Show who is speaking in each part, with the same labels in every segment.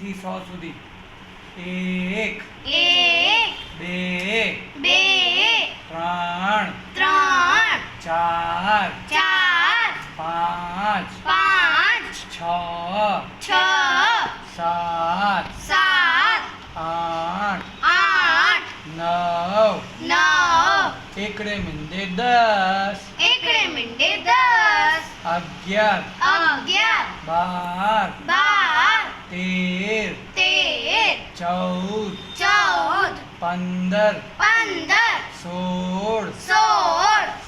Speaker 1: થી 100 સુધી 1
Speaker 2: 1
Speaker 1: 2
Speaker 2: 2
Speaker 1: 3
Speaker 2: 3
Speaker 1: 4
Speaker 2: 4
Speaker 1: 5
Speaker 2: 5
Speaker 1: 6
Speaker 2: 6
Speaker 1: 7
Speaker 2: 7
Speaker 1: 8
Speaker 2: 8
Speaker 1: 9
Speaker 2: 9
Speaker 1: એકડે મીંડે 10
Speaker 2: એકડે મીંડે 10
Speaker 1: 11
Speaker 2: 11
Speaker 1: 12
Speaker 2: 12
Speaker 1: 13
Speaker 2: 13
Speaker 1: 14
Speaker 2: 14
Speaker 1: 15
Speaker 2: 15
Speaker 1: 16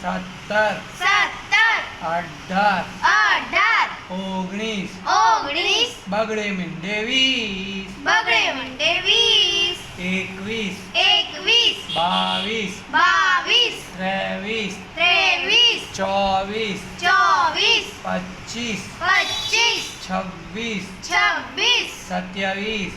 Speaker 2: 16
Speaker 1: 17
Speaker 2: 17
Speaker 1: 18
Speaker 2: 18
Speaker 1: 19
Speaker 2: 19
Speaker 1: બગડે મીંડે 20
Speaker 2: બગડે મીંડે 20
Speaker 1: 21
Speaker 2: 21
Speaker 1: 22
Speaker 2: 22
Speaker 1: 23
Speaker 2: 23
Speaker 1: 24
Speaker 2: 24
Speaker 1: 25
Speaker 2: 25
Speaker 1: 26
Speaker 2: 26
Speaker 1: 27
Speaker 2: 27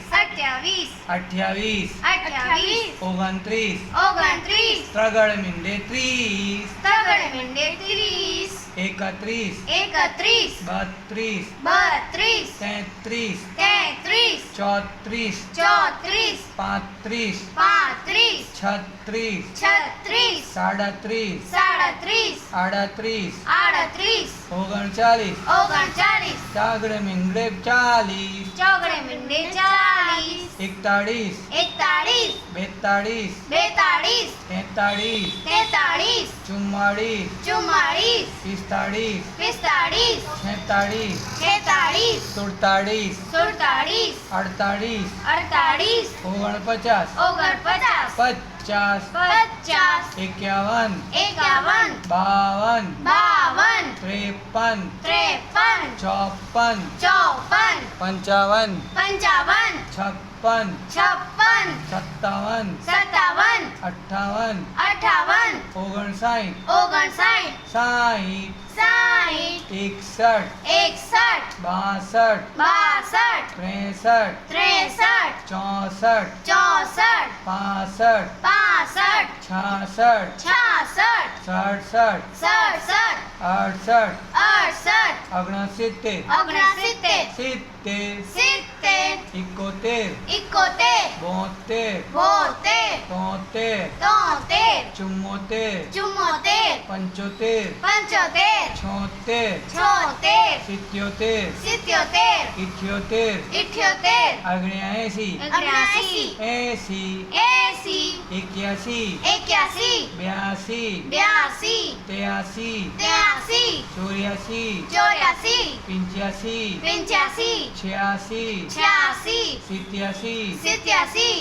Speaker 1: 28
Speaker 2: 28
Speaker 1: 29
Speaker 2: 29
Speaker 1: ત્રગડ મીંડે 30
Speaker 2: તગડે મીંડે 30
Speaker 1: 31
Speaker 2: 31
Speaker 1: 32
Speaker 2: 32
Speaker 1: 33
Speaker 2: 33
Speaker 1: 34
Speaker 2: 34
Speaker 1: 35
Speaker 2: 35
Speaker 1: 36
Speaker 2: 36
Speaker 1: 37
Speaker 2: 37
Speaker 1: 38
Speaker 2: 38
Speaker 1: 39
Speaker 2: 39
Speaker 1: ત્રગડ મીંડે 40
Speaker 2: ચોગડે મીંડે 40
Speaker 1: 41
Speaker 2: 41
Speaker 1: 42
Speaker 2: 42
Speaker 1: 43
Speaker 2: 43
Speaker 1: 44
Speaker 2: 44
Speaker 1: 45
Speaker 2: 45
Speaker 1: 46
Speaker 2: 46
Speaker 1: 47
Speaker 2: 47
Speaker 1: 48
Speaker 2: 48
Speaker 1: 49
Speaker 2: 49
Speaker 1: 50
Speaker 2: 50
Speaker 1: 51
Speaker 2: 51
Speaker 1: 52
Speaker 2: 52
Speaker 1: 53
Speaker 2: 53
Speaker 1: 54
Speaker 2: 54
Speaker 1: 55
Speaker 2: 55
Speaker 1: 56
Speaker 2: 56
Speaker 1: 57
Speaker 2: 57
Speaker 1: 58
Speaker 2: 58
Speaker 1: 59
Speaker 2: 59
Speaker 1: 60
Speaker 2: 60
Speaker 1: 61
Speaker 2: 61
Speaker 1: 62
Speaker 2: 62
Speaker 1: 63
Speaker 2: 63
Speaker 1: 64
Speaker 2: 64
Speaker 1: 65
Speaker 2: 65
Speaker 1: 66
Speaker 2: 66
Speaker 1: 67
Speaker 2: 67
Speaker 1: 68
Speaker 2: 68
Speaker 1: 69
Speaker 2: 69
Speaker 1: 70
Speaker 2: 70
Speaker 1: 71
Speaker 2: 71
Speaker 1: 72
Speaker 2: 72
Speaker 1: 73
Speaker 2: 73
Speaker 1: 74
Speaker 2: 74
Speaker 1: 75
Speaker 2: 75
Speaker 1: 76
Speaker 2: 76
Speaker 1: 77
Speaker 2: 77
Speaker 1: 78
Speaker 2: 78
Speaker 1: 79
Speaker 2: 80
Speaker 1: 80
Speaker 2: 81
Speaker 1: 81
Speaker 2: 82
Speaker 1: 82
Speaker 2: 83
Speaker 1: 83
Speaker 2: 84
Speaker 1: 84
Speaker 2: 85
Speaker 1: 85
Speaker 2: 86
Speaker 1: 86
Speaker 2: 87
Speaker 1: 87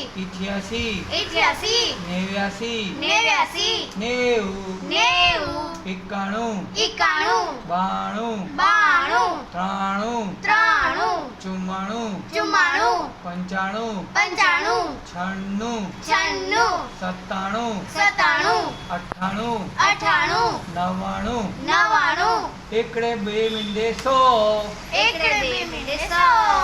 Speaker 2: 88
Speaker 1: 88
Speaker 2: 89
Speaker 1: 89
Speaker 2: 90
Speaker 1: 90
Speaker 2: 91
Speaker 1: 91
Speaker 2: 92
Speaker 1: 92
Speaker 2: 93 93
Speaker 1: 94
Speaker 2: 94
Speaker 1: 95
Speaker 2: 95
Speaker 1: 96
Speaker 2: 96
Speaker 1: 97
Speaker 2: 97
Speaker 1: 98
Speaker 2: 98
Speaker 1: 99
Speaker 2: એકડે બે મીંડે 100
Speaker 1: એકડે બે મીંડે 100